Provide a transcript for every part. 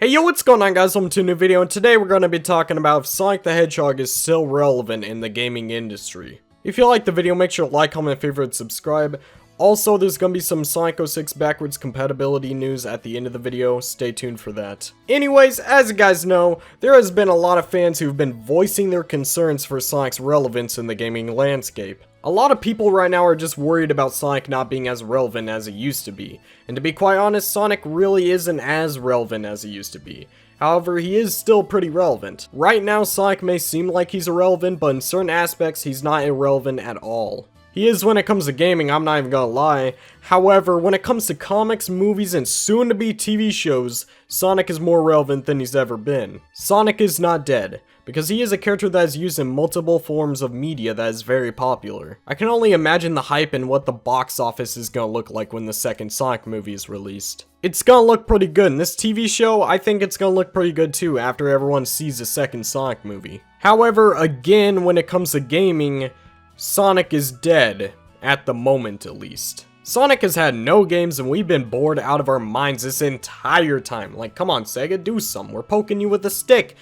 Hey yo, what's going on guys? Welcome to a new video, and today we're going to be talking about if Sonic the Hedgehog is still relevant in the gaming industry. If you like the video, make sure to like, comment, favorite, subscribe. Also, there's going to be some Sonic 06 backwards compatibility news at the end of the video. Stay tuned for that. Anyways, as you guys know, there has been a lot of fans who've been voicing their concerns for Sonic's relevance in the gaming landscape. A lot of people right now are just worried about Sonic not being as relevant as it used to be. And to be quite honest, Sonic really isn't as relevant as he used to be. However, he is still pretty relevant. Right now, Sonic may seem like he's irrelevant, but in certain aspects, he's not irrelevant at all. He is when it comes to gaming, I'm not even gonna lie. However, when it comes to comics, movies, and soon-to-be TV shows, Sonic is more relevant than he's ever been. Sonic is not dead, because he is a character that is used in multiple forms of media that is very popular. I can only imagine the hype and what the box office is gonna look like when the second Sonic movie is released. It's gonna look pretty good, and this TV show, I think it's gonna look pretty good too after everyone sees the second Sonic movie. However, again, when it comes to gaming, Sonic is dead, at the moment at least. Sonic has had no games and we've been bored out of our minds this entire time. Like, come on Sega, do something. We're poking you with a stick.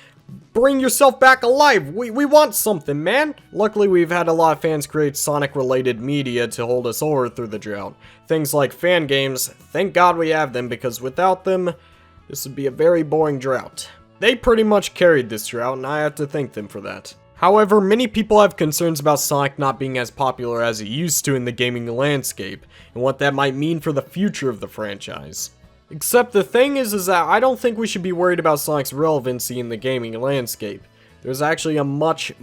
Bring yourself back alive. We want something, man. Luckily, we've had a lot of fans create Sonic-related media to hold us over through the drought. Things like fan games, thank God we have them, because without them, this would be a very boring drought. They pretty much carried this drought, and I have to thank them for that. However, many people have concerns about Sonic not being as popular as he used to in the gaming landscape, and what that might mean for the future of the franchise. Except the thing is that I don't think we should be worried about Sonic's relevancy in the gaming landscape. There's actually a much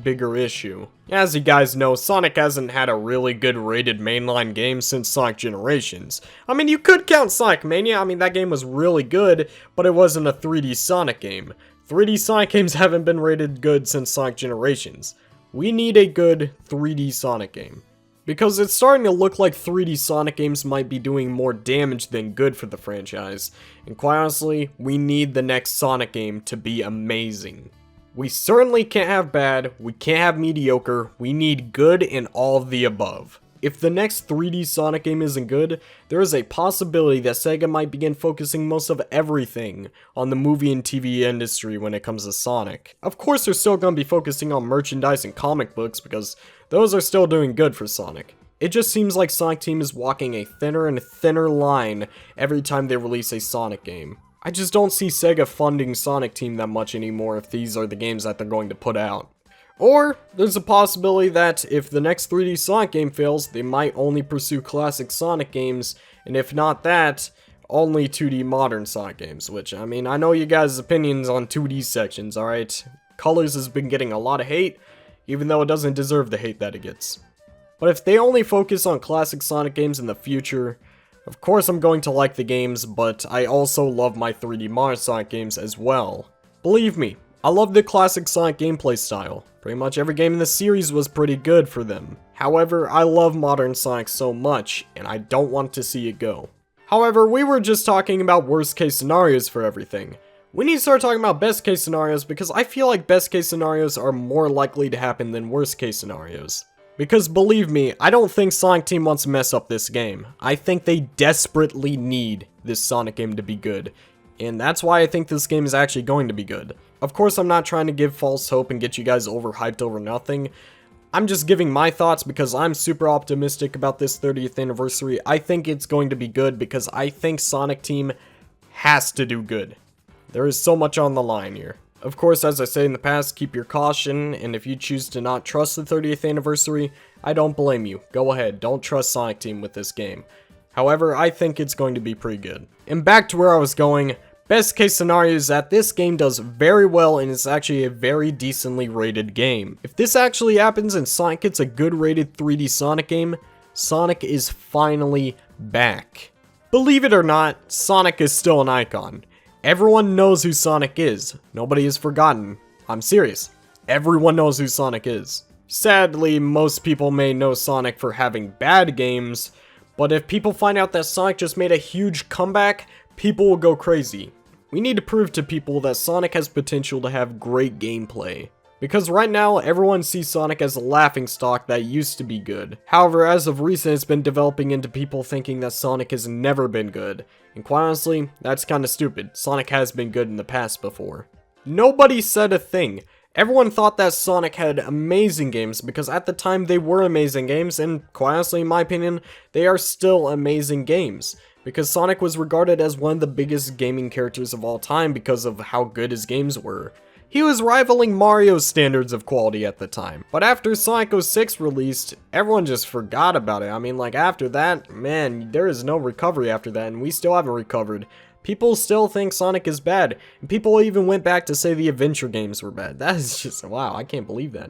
bigger issue. As you guys know, Sonic hasn't had a really good rated mainline game since Sonic Generations. I mean, you could count Sonic Mania, I mean that game was really good, but it wasn't a 3D Sonic game. 3D Sonic games haven't been rated good since Sonic Generations. We need a good 3D Sonic game. Because it's starting to look like 3D Sonic games might be doing more damage than good for the franchise. And quite honestly, we need the next Sonic game to be amazing. We certainly can't have bad, we can't have mediocre, we need good and all of the above. If the next 3D Sonic game isn't good, there is a possibility that Sega might begin focusing most of everything on the movie and TV industry when it comes to Sonic. Of course, they're still going to be focusing on merchandise and comic books because those are still doing good for Sonic. It just seems like Sonic Team is walking a thinner and thinner line every time they release a Sonic game. I just don't see Sega funding Sonic Team that much anymore if these are the games that they're going to put out. Or, there's a possibility that if the next 3D Sonic game fails, they might only pursue classic Sonic games, and if not that, only 2D modern Sonic games, which, I mean, I know you guys' opinions on 2D sections, alright? Colors has been getting a lot of hate, even though it doesn't deserve the hate that it gets. But if they only focus on classic Sonic games in the future, of course I'm going to like the games, but I also love my 3D modern Sonic games as well. Believe me, I love the classic Sonic gameplay style. Pretty much every game in the series was pretty good for them. However, I love modern Sonic so much, and I don't want to see it go. However, we were just talking about worst case scenarios for everything. We need to start talking about best case scenarios because I feel like best case scenarios are more likely to happen than worst case scenarios. Because believe me, I don't think Sonic Team wants to mess up this game. I think they desperately need this Sonic game to be good. And that's why I think this game is actually going to be good. Of course, I'm not trying to give false hope and get you guys overhyped over nothing. I'm just giving my thoughts because I'm super optimistic about this 30th anniversary. I think it's going to be good because I think Sonic Team has to do good. There is so much on the line here. Of course, as I said in the past, keep your caution, and if you choose to not trust the 30th anniversary, I don't blame you. Go ahead, don't trust Sonic Team with this game. However, I think it's going to be pretty good. And back to where I was going, best case scenario is that this game does very well and it's actually a very decently rated game. If this actually happens and Sonic gets a good rated 3D Sonic game, Sonic is finally back. Believe it or not, Sonic is still an icon. Everyone knows who Sonic is. Nobody has forgotten. I'm serious. Everyone knows who Sonic is. Sadly, most people may know Sonic for having bad games, but if people find out that Sonic just made a huge comeback, people will go crazy. We need to prove to people that Sonic has potential to have great gameplay. Because right now, everyone sees Sonic as a laughingstock that used to be good. However, as of recent, it's been developing into people thinking that Sonic has never been good. And quite honestly, that's kinda stupid. Sonic has been good in the past before. Nobody said a thing. Everyone thought that Sonic had amazing games because at the time they were amazing games, and quite honestly, in my opinion, they are still amazing games. Because Sonic was regarded as one of the biggest gaming characters of all time because of how good his games were. He was rivaling Mario's standards of quality at the time. But after Sonic 06 released, everyone just forgot about it. I mean, like, after that, man, there is no recovery after that, and we still haven't recovered. People still think Sonic is bad, and people even went back to say the adventure games were bad. That is just, wow, I can't believe that.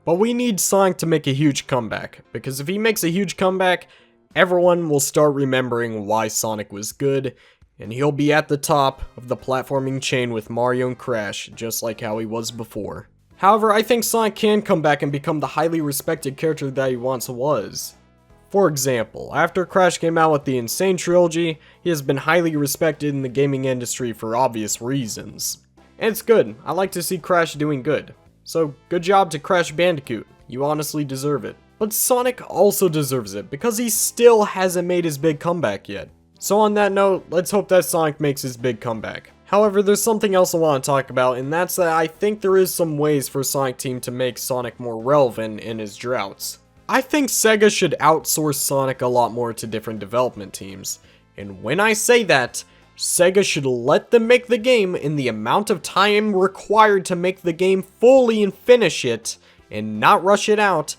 But we need Sonic to make a huge comeback, because if he makes a huge comeback, everyone will start remembering why Sonic was good, and he'll be at the top of the platforming chain with Mario and Crash, just like how he was before. However, I think Sonic can come back and become the highly respected character that he once was. For example, after Crash came out with the Insane Trilogy, he has been highly respected in the gaming industry for obvious reasons. And it's good, I like to see Crash doing good. So, good job to Crash Bandicoot, you honestly deserve it. But Sonic also deserves it, because he still hasn't made his big comeback yet. So on that note, let's hope that Sonic makes his big comeback. However, there's something else I want to talk about, and that's that I think there is some ways for Sonic Team to make Sonic more relevant in his droughts. I think Sega should outsource Sonic a lot more to different development teams. And when I say that, Sega should let them make the game in the amount of time required to make the game fully and finish it, and not rush it out.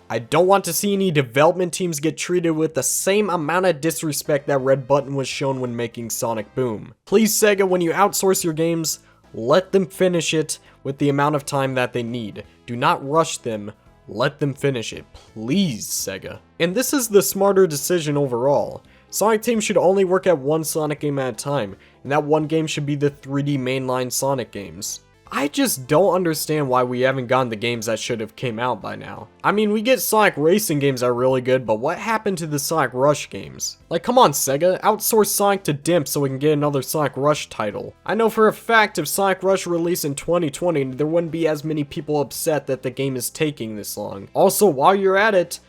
I don't want to see any development teams get treated with the same amount of disrespect that Red Button was shown when making Sonic Boom. Please Sega, when you outsource your games, let them finish it with the amount of time that they need. Do not rush them. Let them finish it, please, Sega. And this is the smarter decision overall. Sonic Team should only work at one Sonic game at a time, and that one game should be the 3D mainline Sonic games. I just don't understand why we haven't gotten the games that should have came out by now. I mean, we get Sonic Racing games that are really good, but what happened to the Sonic Rush games? Like, come on Sega, outsource Sonic to DIMP so we can get another Sonic Rush title. I know for a fact if Sonic Rush released in 2020, there wouldn't be as many people upset that the game is taking this long. Also, while you're at it,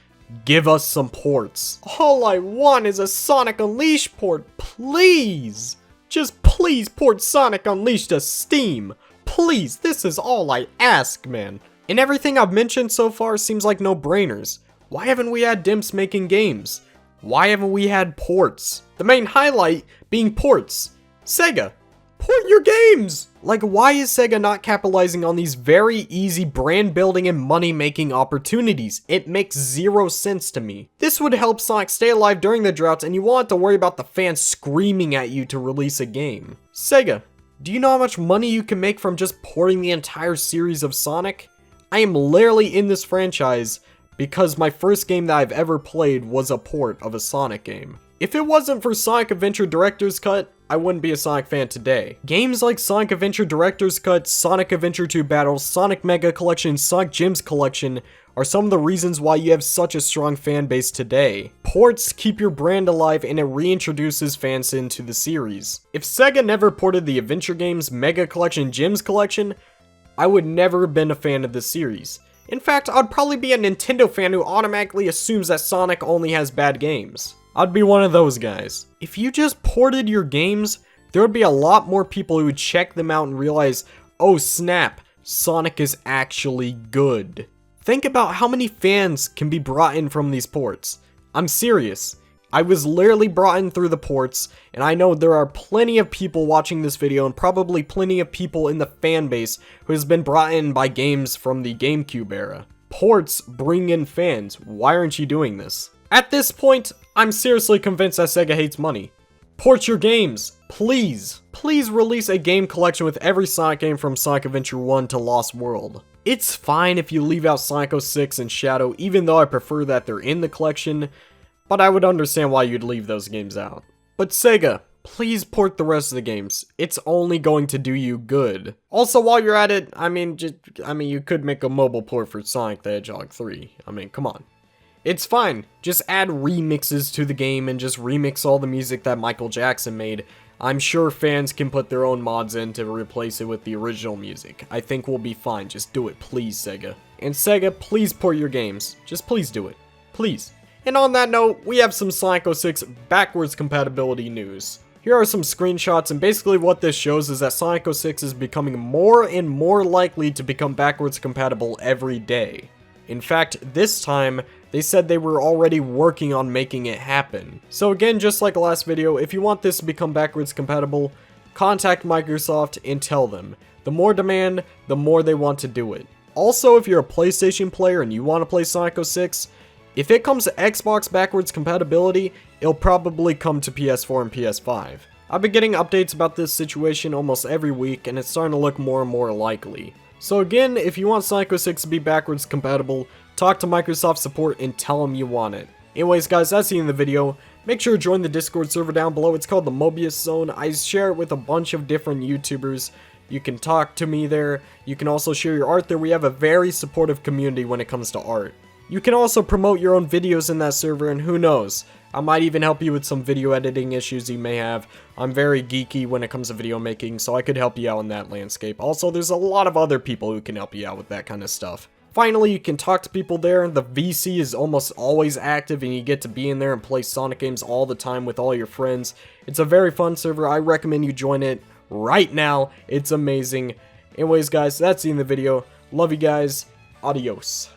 give us some ports. All I want is a Sonic Unleashed port, please! Just please port Sonic Unleashed to Steam. Please, this is all I ask, man. And everything I've mentioned so far seems like no-brainers. Why haven't we had DIMPs making games? Why haven't we had ports? The main highlight being ports. Sega, port your games! Like, why is Sega not capitalizing on these very easy brand building and money making opportunities? It makes zero sense to me. This would help Sonic stay alive during the droughts, and you won't have to worry about the fans screaming at you to release a game. Sega, do you know how much money you can make from just porting the entire series of Sonic? I am literally in this franchise because my first game that I've ever played was a port of a Sonic game. If it wasn't for Sonic Adventure Director's Cut, I wouldn't be a Sonic fan today. Games like Sonic Adventure Director's Cut, Sonic Adventure 2 Battles, Sonic Mega Collection, Sonic Gems Collection are some of the reasons why you have such a strong fan base today. Ports keep your brand alive and it reintroduces fans into the series. If Sega never ported the adventure games, Mega Collection, Gems Collection, I would never have been a fan of the series. In fact, I'd probably be a Nintendo fan who automatically assumes that Sonic only has bad games. I'd be one of those guys. If you just ported your games, there would be a lot more people who would check them out and realize, oh snap, Sonic is actually good. Think about how many fans can be brought in from these ports. I'm serious. I was literally brought in through the ports, and I know there are plenty of people watching this video and probably plenty of people in the fan base who has been brought in by games from the GameCube era. Ports bring in fans. Why aren't you doing this? At this point, I'm seriously convinced that Sega hates money. Port your games, please. Please release a game collection with every Sonic game from Sonic Adventure 1 to Lost World. It's fine if you leave out Sonic 06 and Shadow, even though I prefer that they're in the collection, but I would understand why you'd leave those games out. But Sega, please port the rest of the games. It's only going to do you good. Also, while you're at it, you could make a mobile port for Sonic the Hedgehog 3. Come on. It's fine. Just add remixes to the game and just remix all the music that Michael Jackson made. I'm sure fans can put their own mods in to replace it with the original music. I think we'll be fine. Just do it, please, Sega. And Sega, please port your games. Just please do it. Please. And on that note, we have some Sonic 06 backwards compatibility news. Here are some screenshots, and basically what this shows is that Sonic 06 is becoming more and more likely to become backwards compatible every day. In fact, this time, they said they were already working on making it happen. So again, just like the last video, if you want this to become backwards compatible, contact Microsoft and tell them. The more demand, the more they want to do it. Also, if you're a PlayStation player and you want to play Sonic 06, if it comes to Xbox backwards compatibility, it'll probably come to PS4 and PS5. I've been getting updates about this situation almost every week, and it's starting to look more and more likely. So again, if you want Sonic 06 to be backwards compatible, talk to Microsoft support and tell them you want it. Anyways guys, that's the end of the video. Make sure to join the Discord server down below. It's called the Mobius Zone. I share it with a bunch of different YouTubers. You can talk to me there. You can also share your art there. We have a very supportive community when it comes to art. You can also promote your own videos in that server, and who knows, I might even help you with some video editing issues you may have. I'm very geeky when it comes to video making, so I could help you out in that landscape. Also, there's a lot of other people who can help you out with that kind of stuff. Finally, you can talk to people there. The VC is almost always active, and you get to be in there and play Sonic games all the time with all your friends. It's a very fun server. I recommend you join it right now. It's amazing. Anyways, guys, that's the end of the video. Love you guys. Adios.